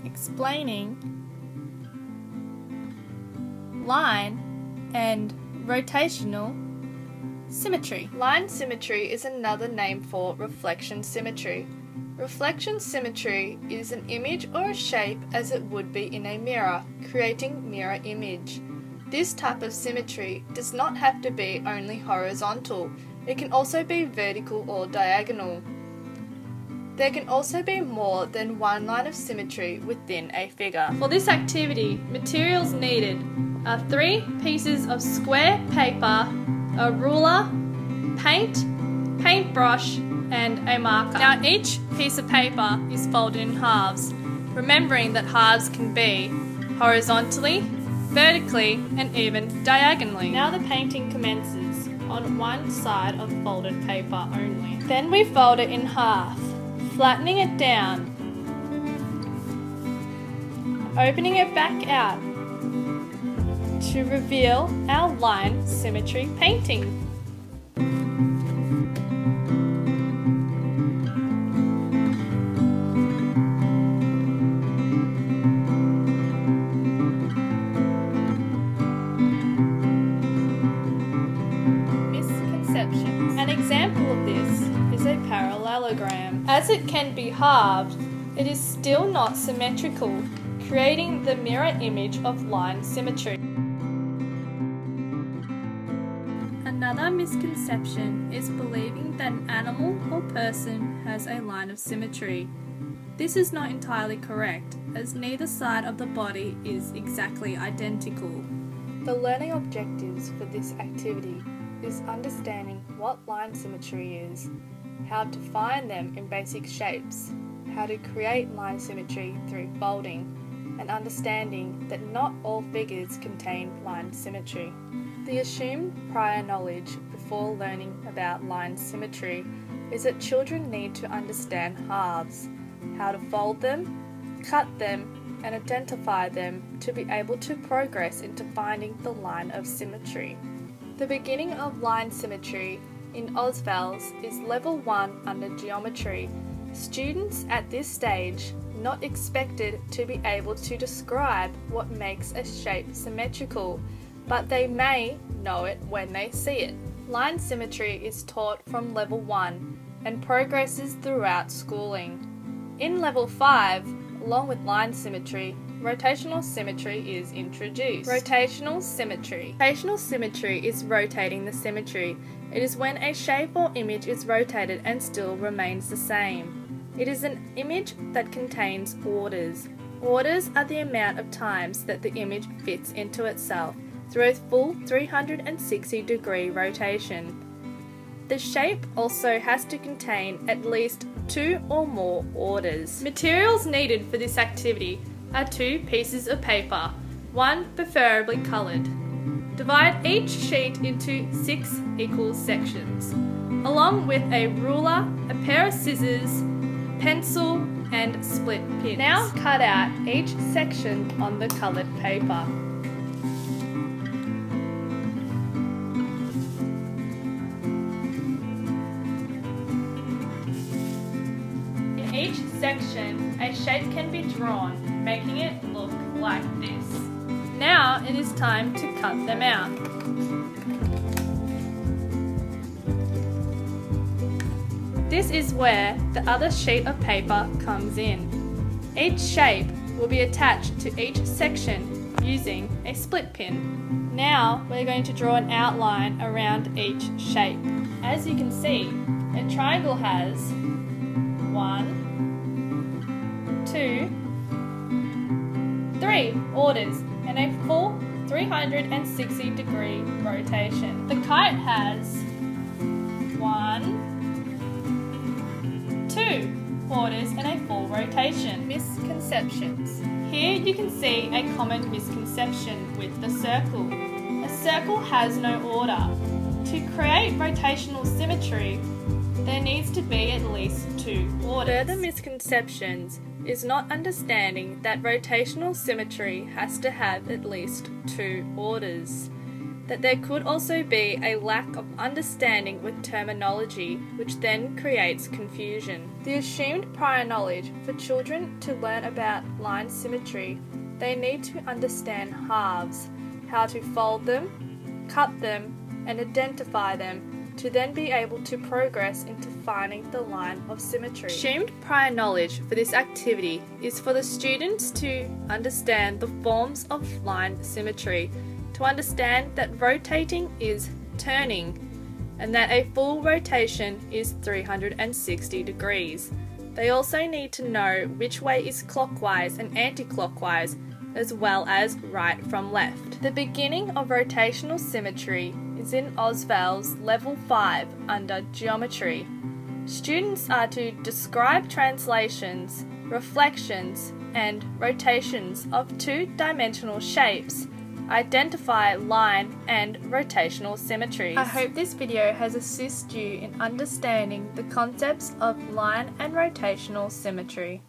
explaining line and rotational symmetry. Line symmetry is another name for reflection symmetry. Reflection symmetry is an image or a shape as it would be in a mirror, creating mirror image. This type of symmetry does not have to be only horizontal, it can also be vertical or diagonal. There can also be more than one line of symmetry within a figure. For this activity, materials needed are 3 pieces of square paper, a ruler, paint, paintbrush, and a marker. Now each piece of paper is folded in halves, remembering that halves can be horizontally, vertically, and even diagonally. Now the painting commences on one side of folded paper only. Then we fold it in half, flattening it down, opening it back out to reveal our line symmetry painting. Misconceptions. An example of this is a parallelogram. As it can be halved, it is still not symmetrical, creating the mirror image of line symmetry. Another misconception is believing that an animal or person has a line of symmetry. This is not entirely correct, as neither side of the body is exactly identical. The learning objectives for this activity is understanding what line symmetry is, how to find them in basic shapes, how to create line symmetry through folding, and understanding that not all figures contain line symmetry. The assumed prior knowledge before learning about line symmetry is that children need to understand halves, how to fold them, cut them, and identify them to be able to progress into finding the line of symmetry. The beginning of line symmetry in Osval's is level 1 under geometry. Students at this stage not expected to be able to describe what makes a shape symmetrical, but they may know it when they see it. Line symmetry is taught from level 1 and progresses throughout schooling. In level 5, along with line symmetry, rotational symmetry is introduced. Rotational symmetry. Rotational symmetry is rotating the symmetry. It is when a shape or image is rotated and still remains the same. It is an image that contains orders. Orders are the amount of times that the image fits into itself through a full 360-degree rotation. The shape also has to contain at least 2 or more orders. Materials needed for this activity are 2 pieces of paper, one preferably coloured. Divide each sheet into 6 equal sections, along with a ruler, a pair of scissors, pencil, and split pins. Now cut out each section on the coloured paper. In each section, a shape can be drawn, making it look like this. Now it is time to cut them out. This is where the other sheet of paper comes in. Each shape will be attached to each section using a split pin. Now we're going to draw an outline around each shape. As you can see, a triangle has 1, 2, 3 orders and a full 360-degree rotation. The kite has 1, 2 orders and a full rotation. Misconceptions. Here you can see a common misconception with the circle. A circle has no order. To create rotational symmetry, there needs to be at least 2 orders. Further misconceptions is not understanding that rotational symmetry has to have at least 2 orders. that there could also be a lack of understanding with terminology, which then creates confusion. The assumed prior knowledge for children to learn about line symmetry, they need to understand halves, how to fold them, cut them, and identify them, to then be able to progress into finding the line of symmetry. Assumed prior knowledge for this activity is for the students to understand the forms of line symmetry, to understand that rotating is turning, and that a full rotation is 360 degrees. They also need to know which way is clockwise and anti-clockwise, as well as right from left. The beginning of rotational symmetry is in Oswald's Level 5 under Geometry. Students are to describe translations, reflections, and rotations of two-dimensional shapes, identify line and rotational symmetries. I hope this video has assisted you in understanding the concepts of line and rotational symmetry.